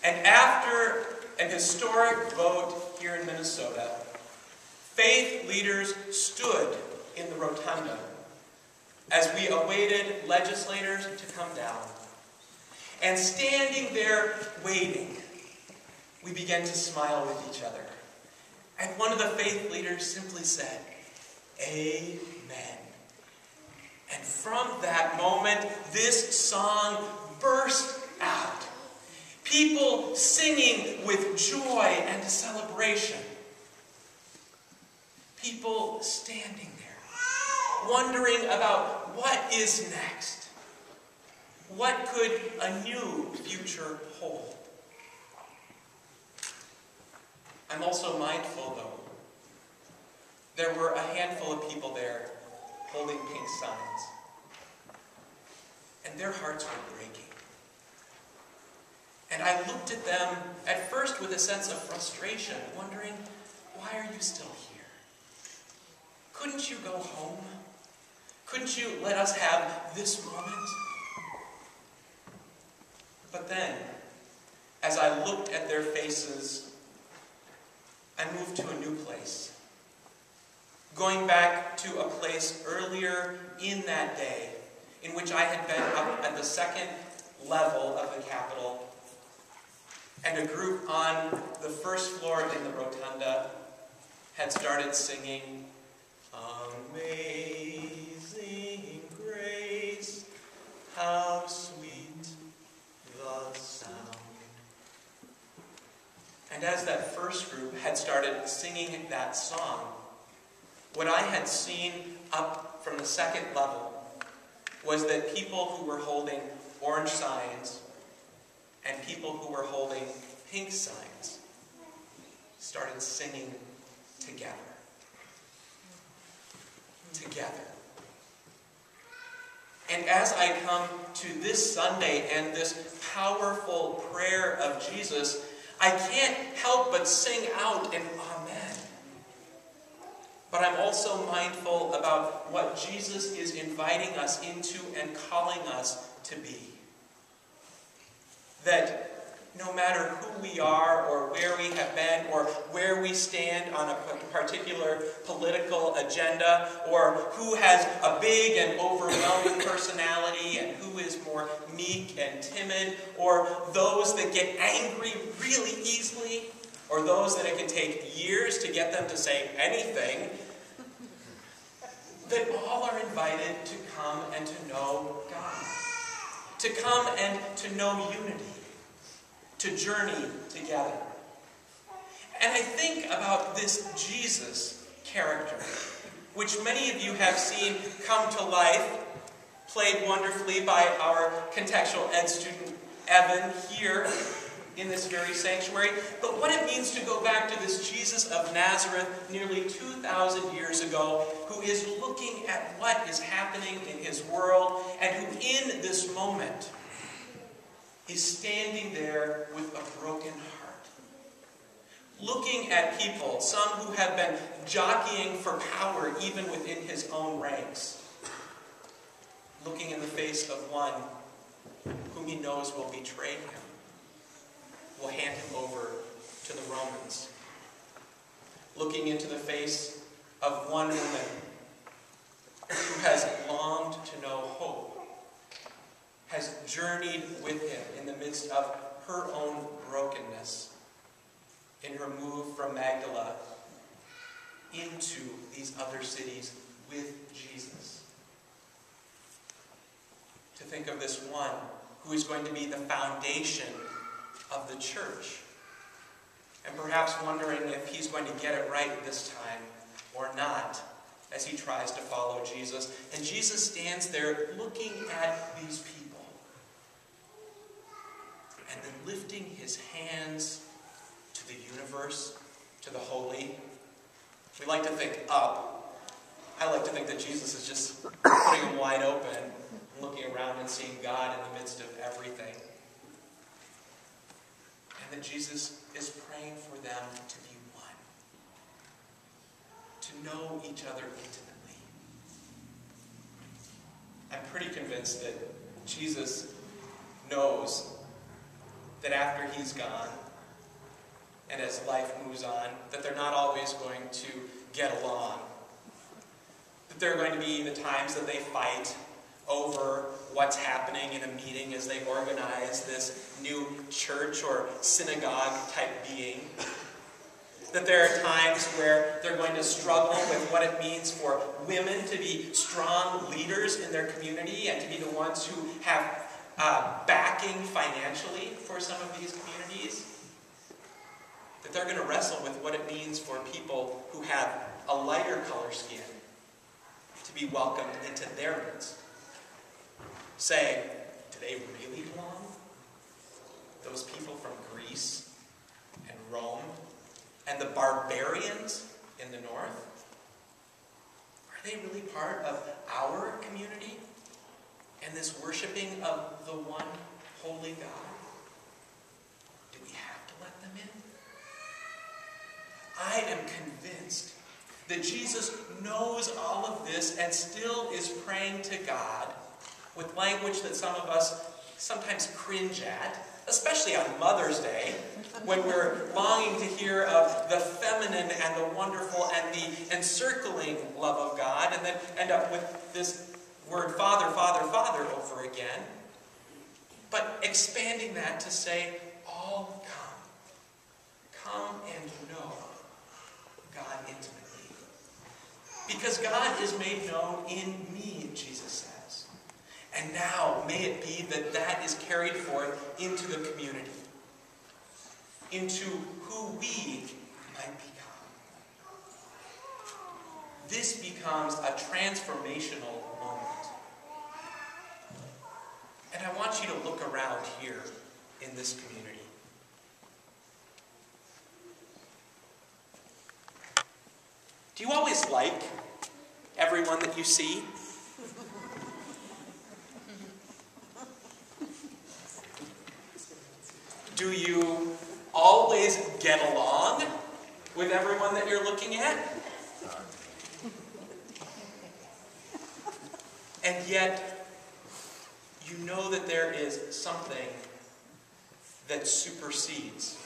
And after an historic vote here in Minnesota, faith leaders stood in the rotunda as we awaited legislators to come down. And standing there waiting, we began to smile with each other. And one of the faith leaders simply said, "Amen." And from that moment, this song burst out. People singing with joy and celebration. People standing there, wondering about what is next. What could a new future hold? I'm also mindful, though, there were a handful of people there holding pink signs. And their hearts were breaking. And I looked at them at first with a sense of frustration, wondering, why are you still here? Couldn't you go home? Couldn't you let us have this moment? But then, as I looked at their faces, I moved to a new place. Going back to a place earlier in that day, in which I had been up at the second level of the Capitol, and a group on the first floor in the rotunda had started singing, "Amazing Grace, how sweet the sound." And as that first group had started singing that song, what I had seen up from the second level was that people who were holding orange signs and people who were holding pink signs started singing together. Together. And as I come to this Sunday and this powerful prayer of Jesus, I can't help but sing out an amen. But I'm also mindful about what Jesus is inviting us into and calling us to be. That no matter who we are or where we have been or where we stand on a particular political agenda or who has a big and overwhelming personality and who is more meek and timid or those that get angry really easily or those that it can take years to get them to say anything, that all are invited to come and to know God. To come and to know unity. To journey together. And I think about this Jesus character, which many of you have seen come to life, played wonderfully by our contextual ed student Evan here in this very sanctuary, but what it means to go back to this Jesus of Nazareth nearly 2,000 years ago, who is looking at what is happening in his world, and who in this moment is standing there with a broken heart. Looking at people, some who have been jockeying for power even within his own ranks. Looking in the face of one whom he knows will betray him, will hand him over to the Romans. Looking into the face of one woman who has longed to know hope, has journeyed with him in the midst of her own brokenness in her move from Magdala into these other cities with Jesus. To think of this one who is going to be the foundation of the church, and perhaps wondering if he's going to get it right this time or not as he tries to follow Jesus. And Jesus stands there looking at these people and then lifting his hands to the universe, to the holy. We like to think up. I like to think that Jesus is just putting them wide open, looking around and seeing God in the midst of everything. And that Jesus is praying for them to be one. To know each other intimately. I'm pretty convinced that Jesus knows that after he's gone, and as life moves on, that they're not always going to get along. That there are going to be the times that they fight over what's happening in a meeting as they organize this new church or synagogue type being. That there are times where they're going to struggle with what it means for women to be strong leaders in their community and to be the ones who have backing financially for some of these communities. That they're going to wrestle with what it means for people who have a lighter color skin to be welcomed into their midst. Saying, do they really belong? Those people from Greece and Rome and the barbarians in the north? Are they really part of our community and this worshiping of the one holy God? Do we have to let them in? I am convinced that Jesus knows all of this and still is praying to God with language that some of us sometimes cringe at, especially on Mother's Day, when we're longing to hear of the feminine and the wonderful and the encircling love of God, and then end up with this word Father, Father, Father over again. But expanding that to say, all come. Come and know God intimately. Because God is made known in me, Jesus says. And now, may it be that that is carried forth into the community, into who we might become. This becomes a transformational moment. And I want you to look around here in this community. Do you always like everyone that you see? Do you always get along with everyone that you're looking at? And yet, you know that there is something that supersedes